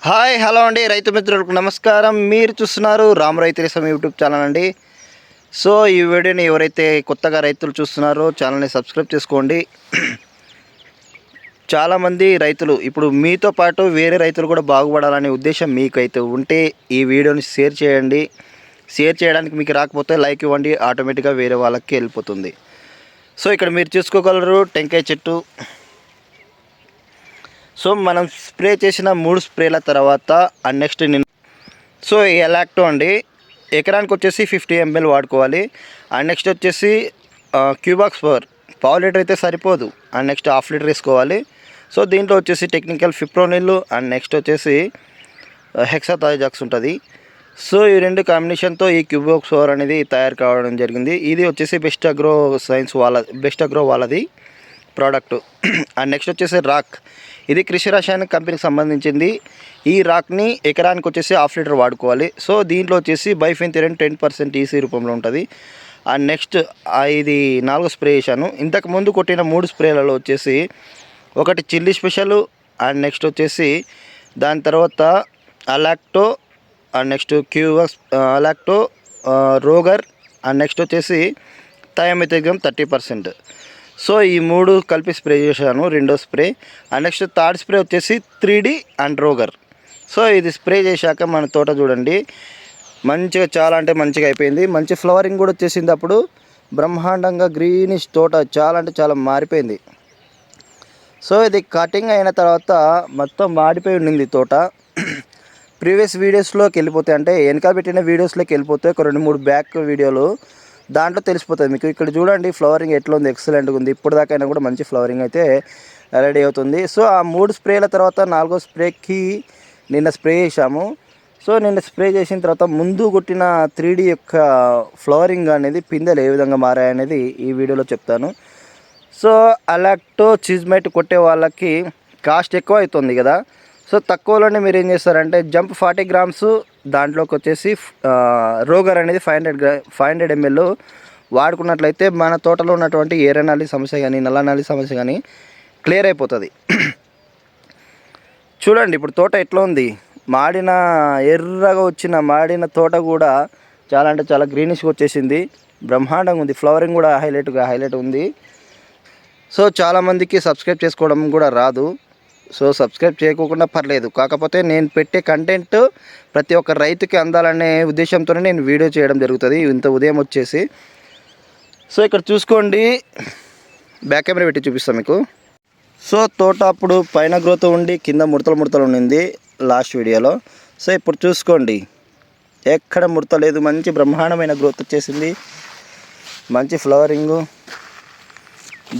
Hi hello అండి, రైతు మిత్రులకు నమస్కారం. మీరు చూస్తున్నారు రామ్ రైతు రేసం యూట్యూబ్ ఛానల్ అండి. సో ఈ వీడియోని ఎవరైతే కొత్తగా రైతులు చూస్తున్నారో ఛానల్ని సబ్స్క్రైబ్ చేసుకోండి. చాలామంది రైతులు ఇప్పుడు మీతో పాటు వేరే రైతులు కూడా బాగుపడాలనే ఉద్దేశం మీకైతే ఉంటే ఈ వీడియోని షేర్ చేయండి. షేర్ చేయడానికి మీకు రాకపోతే లైక్ ఇవ్వండి, ఆటోమేటిక్గా వేరే వాళ్ళకి వెళ్ళిపోతుంది. సో ఇక్కడ మీరు చూసుకోగలరు టెంకాయ చెట్టు. సో మనం స్ప్రే చేసిన 3 స్ప్రేల తర్వాత నెక్స్ట్ సో ఎలాక్టో అండి, ఎకరానికి వచ్చేసి 50 ml వాడుకోవాలి. నెక్స్ట్ వచ్చేసి క్యూబాక్స్ పావు లీటర్ అయితే సరిపోదు, నెక్స్ట్ హాఫ్ లీటర్ వేసుకోవాలి. సో దీంట్లో వచ్చేసి టెక్నికల్ ఫిప్రోనిల్ నెక్స్ట్ వచ్చేసి హెక్సాథాజాక్స్ ఉంటుంది. సో ఈ రెండు కాంబినేషన్తో ఈ క్యూబాక్స్ అనేది తయారు కావడం జరిగింది. ఇది వచ్చేసి బెస్ట్ అగ్రో వాళ్ళది ప్రోడక్ట్. నెక్స్ట్ వచ్చేసి రాక్, ఇది కృషి రసాయన కంపెనీకి సంబంధించింది. ఈ రాక్ని ఎకరానికి వచ్చేసి హాఫ్ లీటర్ వాడుకోవాలి. సో దీంట్లో వచ్చేసి బైఫెన్థ్రిన్ 10% ఈసీ రూపంలో ఉంటుంది. నెక్స్ట్ ఇది 4 స్ప్రే చేశాను. ఇంతకు ముందు కొట్టిన 3 స్ప్రేలలో వచ్చేసి ఒకటి చిల్లీ స్పెషల్, నెక్స్ట్ వచ్చేసి దాని తర్వాత అలాక్టో, నెక్స్ట్ క్యూవక్స్, అలాక్టో, రోగర్, నెక్స్ట్ వచ్చేసి థయామిథగ్రామ్ 30%. సో ఈ 3 కలిపి స్ప్రే చేశాను, రెండో స్ప్రే. నెక్స్ట్ థర్డ్ స్ప్రే వచ్చేసి 3D అండ్ రోగర్. సో ఇది స్ప్రే చేశాక మన తోట చూడండి మంచిగా, చాలా అంటే మంచిగా అయిపోయింది. మంచి ఫ్లవరింగ్ కూడా వచ్చేసింది. అప్పుడు బ్రహ్మాండంగా గ్రీనిష్ తోట చాలా అంటే చాలా మారిపోయింది. సో ఇది కటింగ్ అయిన తర్వాత మొత్తం మాడిపోయి ఉండింది తోట. ప్రీవియస్ వీడియోస్లోకి వెళ్ళిపోతే, అంటే వెనక పెట్టిన వీడియోస్లోకి వెళ్ళిపోతే ఒక 2-3 బ్యాక్ వీడియోలు దాంట్లో తెలిసిపోతుంది మీకు. ఇక్కడ చూడండి ఫ్లవరింగ్ ఎట్లా ఉంది, ఎక్సలెంట్గా ఉంది. ఇప్పుడు దాకైనా కూడా మంచి ఫ్లవరింగ్ అయితే రెడీ అవుతుంది. సో ఆ 3 స్ప్రేల తర్వాత 4వ స్ప్రేకి నిన్న స్ప్రే చేశాము. సో నిన్న స్ప్రే చేసిన తర్వాత ముందు కొట్టిన 3D యొక్క ఫ్లవరింగ్ అనేది, పిందెలు ఏ విధంగా మారాయనేది ఈ వీడియోలో చెప్తాను. సో అలాక్టో చీజ్మైట్ కొట్టే వాళ్ళకి కాస్ట్ ఎక్కువ అవుతుంది కదా. సో తక్కువలోనే మీరు ఏం చేస్తారంటే జంప్ 40 గ్రామ్స్, దాంట్లోకి వచ్చేసి రోగర్ అనేది 500 ml వాడుకున్నట్లయితే మన తోటలో ఉన్నటువంటి ఎర్రనల్లి సమస్య కానీ నల్లనల్లి సమస్య కానీ క్లియర్ అయిపోతుంది. చూడండి ఇప్పుడు తోట ఎట్లా ఉంది, మాడిన ఎర్రగా వచ్చిన మాడిన తోట కూడా చాలా అంటే చాలా గ్రీనిష్గా వచ్చేసింది. బ్రహ్మాండంగా ఉంది, ఫ్లవరింగ్ కూడా హైలైట్ ఉంది. సో చాలామందికి సబ్స్క్రైబ్ చేసుకోవడం కూడా రాదు. సో సబ్స్క్రైబ్ చేయకుండా పర్లేదు, కాకపోతే నేను పెట్టే కంటెంట్ ప్రతి ఒక్క రైతుకి అందాలనే ఉద్దేశంతోనే నేను వీడియో చేయడం జరుగుతుంది ఇంత ఉదయం వచ్చేసి. సో ఇక్కడ చూసుకోండి, బ్యాక్ కెమెరా పెట్టి చూపిస్తాను మీకు. సో తోట అప్పుడు పైన గ్రోత్ ఉండి కింద ముడతలు ఉండింది లాస్ట్ వీడియోలో. సో ఇప్పుడు చూసుకోండి ఎక్కడ ముడత లేదు, మంచి బ్రహ్మాండమైన గ్రోత్ వచ్చేసింది, మంచి ఫ్లవరింగు,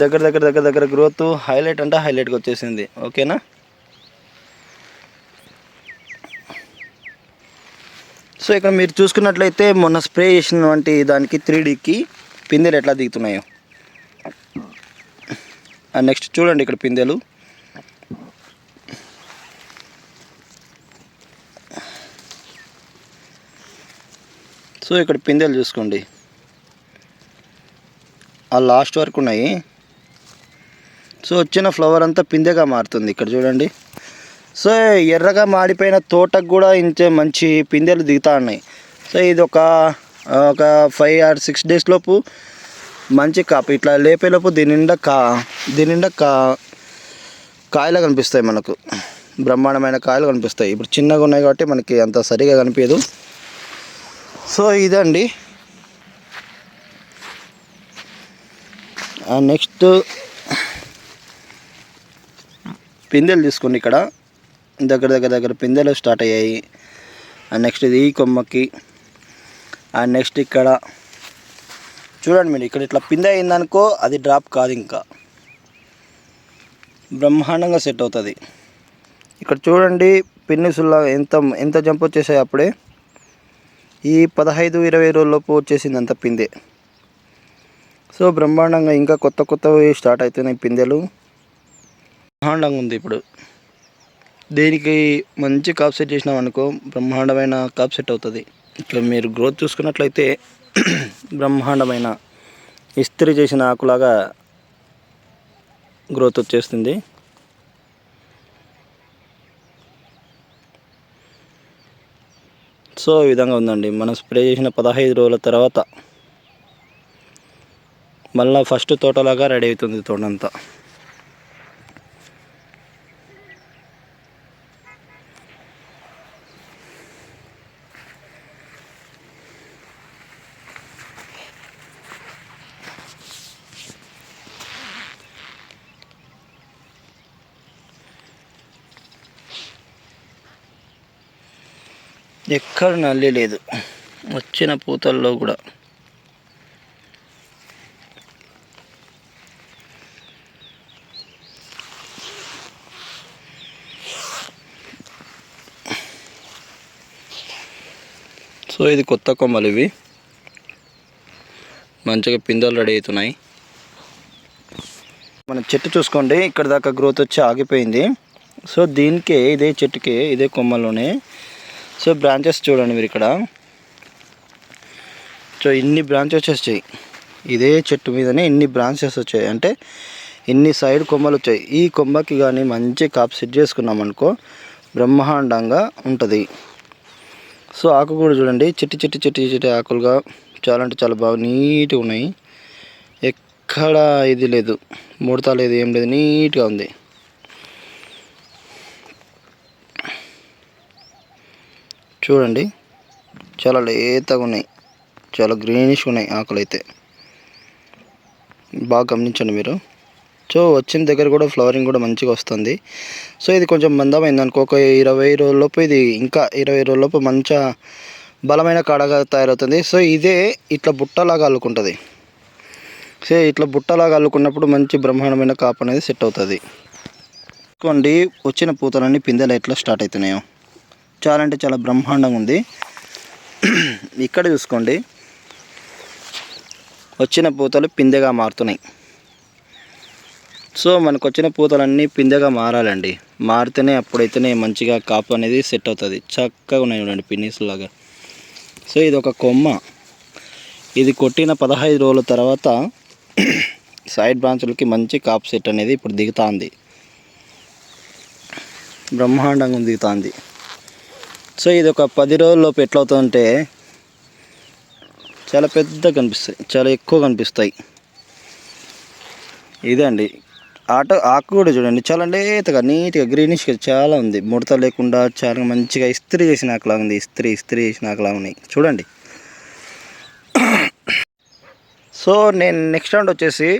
దగ్గర గ్రోత్ హైలైట్ అంటే హైలైట్గా వచ్చేసింది. ఓకేనా. సో ఇక్కడ మీరు చూసుకున్నట్లయితే మొన్న స్ప్రే చేసినటువంటి దానికి 3Dకి పిందెలు ఎట్లా దిగుతున్నాయో. నెక్స్ట్ చూడండి ఇక్కడ పిందెలు. సో ఇక్కడ పిందెలు చూసుకోండి, ఆ లాస్ట్ వరకు ఉన్నాయి. సో వచ్చిన ఫ్లవర్ అంతా పిందెగా మారుతుంది ఇక్కడ చూడండి. సో ఎర్రగా మాడిపోయిన తోటకు కూడా ఇంచే మంచి పిందెలు దిగుతూ ఉన్నాయి. సో ఇది ఒక 5 or 6 days లోపు మంచి కాపు ఇట్లా లేపేలోపు దీని నిండా కాయలు కనిపిస్తాయి మనకు, బ్రహ్మాండమైన కాయలు కనిపిస్తాయి. ఇప్పుడు చిన్నగా ఉన్నాయి కాబట్టి మనకి అంత సరిగా కనిపించదు. సో ఇదండి. నెక్స్ట్ పిందెలు తీసుకోండి, ఇక్కడ దగ్గర పిందెలు స్టార్ట్ అయ్యాయి. నెక్స్ట్ ఇది ఈ కొమ్మకి, నెక్స్ట్ ఇక్కడ చూడండి మీరు, ఇక్కడ ఇట్లా పిందె అయిందనుకో అది డ్రాప్ కాదు, ఇంకా బ్రహ్మాండంగా సెట్ అవుతుంది. ఇక్కడ చూడండి పిన్నిసుల్లా ఎంత జంప్ వచ్చేసాయి అప్పుడే. ఈ 15-20 రోజుల్లోపు వచ్చేసింది అంత పిందె. సో బ్రహ్మాండంగా ఇంకా కొత్తవి స్టార్ట్ అవుతున్నాయి పిందెలు, బ్రహ్మాండంగా ఉంది. ఇప్పుడు దీనికి మంచి కాప్ సెట్ చేసినాం అనుకో బ్రహ్మాండమైన కాప్ సెట్ అవుతుంది. ఇక్కడ మీరు గ్రోత్ చూసుకున్నట్లయితే బ్రహ్మాండమైన ఇస్త్రీ చేసిన ఆకులాగా గ్రోత్ వచ్చేస్తుంది. సో ఈ విధంగా ఉందండి. మనం స్ప్రే చేసిన 15 రోజుల తర్వాత మళ్ళీ ఫస్ట్ తోటలాగా రెడీ అవుతుంది తోటంతా. ఎక్కడ నల్లి లేదు వచ్చిన పూతల్లో కూడా. సో ఇది కొత్త కొమ్మలు, ఇవి మంచిగా పిందెలు రెడీ అవుతున్నాయి. మన చెట్టు చూసుకోండి, ఇక్కడ దాకా గ్రోత్ వచ్చి ఆగిపోయింది. సో దీనికే ఇదే చెట్టుకే ఇదే కొమ్మలోనే సో బ్రాంచెస్ చూడండి మీరు ఇక్కడ. సో ఇన్ని బ్రాంచెస్ వచ్చాయి, ఇదే చెట్టు మీదనే ఇన్ని బ్రాంచెస్ వచ్చాయి, అంటే ఇన్ని సైడ్ కొమ్మలు వచ్చాయి. ఈ కొమ్మకి కానీ మంచి కాపు సెట్ చేసుకున్నాం అనుకో బ్రహ్మాండంగా ఉంటుంది. సో ఆకు కూడా చూడండి, చిట్టి చిట్టి చిట్టి చిట్టి ఆకులుగా చాలా అంటే చాలా బాగా నీట్గా ఉన్నాయి. ఎక్కడ ఇది లేదు, ముడత లేదు, ఏం లేదు, నీట్గా ఉంది. చూడండి చాలా లేతగా ఉన్నాయి, చాలా గ్రీనిష్గా ఉన్నాయి ఆకులు అయితే, బాగా గమనించండి మీరు. సో వచ్చిన దగ్గర కూడా ఫ్లవరింగ్ కూడా మంచిగా వస్తుంది. సో ఇది కొంచెం మందమైంది అనుకో, ఒక 20 రోజులలోపు ఇది ఇంకా 20 రోజులలోపు మంచిగా బలమైన కాడగా తయారవుతుంది. సో ఇదే ఇట్లా బుట్టలాగా అల్లుకుంటుంది. సో ఇట్లా బుట్టలాగా అల్లుకున్నప్పుడు మంచి బ్రహ్మాండమైన కాపు అనేది సెట్ అవుతుంది. చూసుకోండి వచ్చిన పూతలన్నీ పిందెలు ఎట్లా స్టార్ట్ అవుతున్నాయో, చాలా అంటే చాలా బ్రహ్మాండంగా ఉంది. ఇక్కడ చూసుకోండి వచ్చిన పూతలు పిందెగా మారుతున్నాయి. సో మనకు వచ్చిన పూతలన్నీ పిందెగా మారాలండి, మారితేనే అప్పుడైతేనే మంచిగా కాపు అనేది సెట్ అవుతుంది. చక్కగా ఉన్నాయి చూడండి పిన్నీస్ లాగా. సో ఇది ఒక కొమ్మ, ఇది కొట్టిన 15 రోజుల తర్వాత సైడ్ బ్రాంచులకి మంచి కాపు సెట్ అనేది ఇప్పుడు దిగుతుంది, బ్రహ్మాండంగా దిగుతుంది. సో ఇది ఒక 10 రోజుల్లోపు ఎట్లా అవుతుందంటే చాలా పెద్దగా కనిపిస్తాయి, చాలా ఎక్కువ కనిపిస్తాయి. ఇదే అండి ఆకు కూడా చూడండి, చాలా లేతగా నీట్గా గ్రీనిష్గా చాలా ఉంది, ముడత లేకుండా చాలా మంచిగా ఇస్త్రీ చేసిన ఆకులా ఉంది, ఇస్త్రీ చేసిన ఆకులా ఉన్నాయి చూడండి. సో నేను నెక్స్ట్ రౌండ్ వచ్చేసి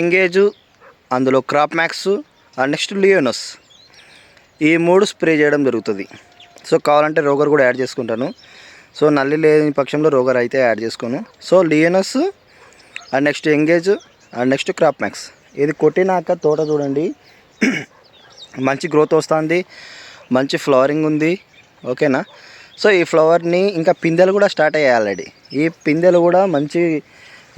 ఎంగేజ్, అందులో క్రాప్ మ్యాక్స్, నెక్స్ట్ లియోనస్, ఈ 3 స్ప్రే చేయడం జరుగుతుంది. సో కావాలంటే రోగర్ కూడా యాడ్ చేసుకుంటాను. సో నల్లి లేని పక్షంలో రోగర్ అయితే యాడ్ చేసుకోను. సో లియోనస్ and next engage and next crop max, ఇది కొట్టినాక తోట చూడండి మంచి గ్రోత్ వస్తుంది, మంచి ఫ్లవరింగ్ ఉంది. ఓకేనా. సో ఈ ఫ్లవర్ని ఇంకా పిందెలు కూడా స్టార్ట్ అయ్యాయి ఆల్రెడీ. ఈ పిందెలు కూడా మంచి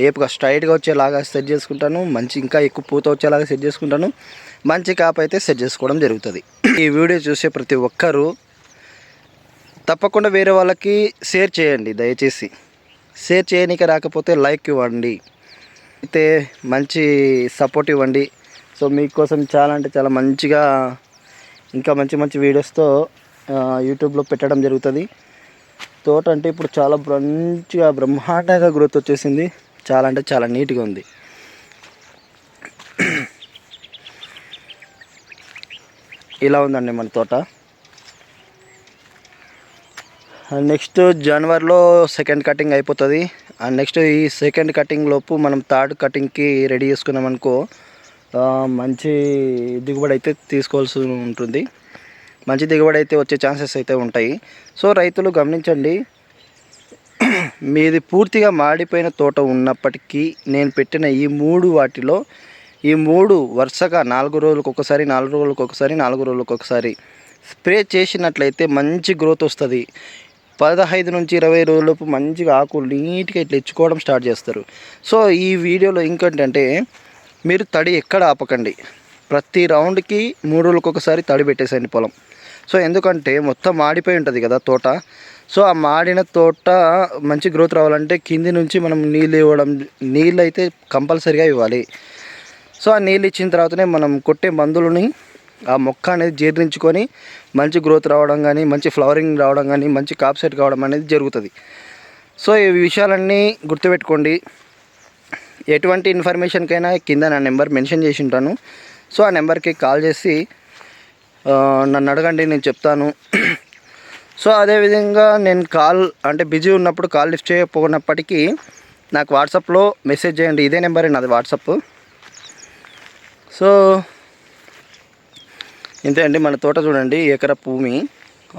ఏపుగా స్ట్రైట్గా వచ్చేలాగా సెట్ చేసుకుంటాను, మంచి ఇంకా ఎక్కువ పూత వచ్చేలాగా సెట్ చేసుకుంటాను, మంచి కాపు అయితే సెట్ చేసుకోవడం జరుగుతుంది. ఈ వీడియో చూసే ప్రతి ఒక్కరూ తప్పకుండా వేరే వాళ్ళకి షేర్ చేయండి. దయచేసి షేర్ చేయడానికి రాకపోతే లైక్ ఇవ్వండి, అయితే మంచి సపోర్ట్ ఇవ్వండి. సో మీకోసం చాలా అంటే చాలా మంచిగా ఇంకా మంచి మంచి వీడియోస్తో యూట్యూబ్లో పెట్టడం జరుగుతుంది. తోట అంటే ఇప్పుడు చాలా మంచిగా బ్రహ్మాండంగా గ్రోత్ వచ్చేసింది, చాలా అంటే చాలా నీట్గా ఉంది. ఇలా ఉందండి మన తోట. నెక్స్ట్ జనవరిలో సెకండ్ కటింగ్ అయిపోతుంది. అండ్ నెక్స్ట్ ఈ సెకండ్ కటింగ్ లోపు మనం థర్డ్ కటింగ్కి రెడీ చేసుకున్నాం అనుకో మంచి దిగుబడి అయితే తీసుకోవాల్సి ఉంటుంది, మంచి దిగుబడి అయితే వచ్చే ఛాన్సెస్ అయితే ఉంటాయి. సో రైతులు గమనించండి, మీది పూర్తిగా మాడిపోయిన తోట ఉన్నప్పటికీ నేను పెట్టిన ఈ 3 వాటిలో ఈ 3 వరుసగా 4 రోజులకు ఒకసారి 4 రోజులకు ఒకసారి 4 రోజులకు ఒకసారి స్ప్రే చేసినట్లయితే మంచి గ్రోత్ వస్తుంది. 15 నుంచి 20 రోజులలోపు మంచిగా ఆకులు నీట్గా ఇట్లా ఇచ్చుకోవడం స్టార్ట్ చేస్తారు. సో ఈ వీడియోలో ఇంకేంటంటే మీరు తడి ఎక్కడ ఆపకండి, ప్రతి రౌండ్కి 3 రోజులకు ఒకసారి తడి పెట్టేసేయండి పొలం. సో ఎందుకంటే మొత్తం మాడిపోయి ఉంటుంది కదా తోట. సో ఆ మాడిన తోట మంచి గ్రోత్ రావాలంటే కింది నుంచి మనం నీళ్ళు అయితే కంపల్సరీగా ఇవ్వాలి. సో ఆ నీళ్ళు ఇచ్చిన తర్వాతనే మనం కొట్టే మందులని ఆ మొక్క అనేది జీర్ణించుకొని మంచి గ్రోత్ రావడం కానీ, మంచి ఫ్లవరింగ్ రావడం కానీ, మంచి కాప్ సెట్ కావడం అనేది జరుగుతుంది. సో ఈ విషయాలన్నీ గుర్తుపెట్టుకోండి. ఎటువంటి ఇన్ఫర్మేషన్కైనా కింద నా నెంబర్ మెన్షన్ చేసి ఉంటాను. సో ఆ నెంబర్కి కాల్ చేసి నన్ను అడగండి, నేను చెప్తాను. సో అదేవిధంగా నేను కాల్ అంటే బిజీ ఉన్నప్పుడు కాల్ లిఫ్ట్ చేయకపోయినప్పటికీ నాకు వాట్సాప్లో మెసేజ్ చేయండి. ఇదే నెంబరే నాది వాట్సాప్. సో ఇంతే అండి. మన తోట చూడండి, ఎకరా భూమి,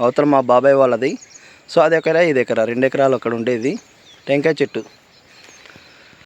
అవతల మా బాబాయ్ వాళ్ళది. సో అది ఎకరా, ఇది ఎకరా, 2 ఎకరాలు అక్కడ ఉండేది టెంకాయ చెట్టు.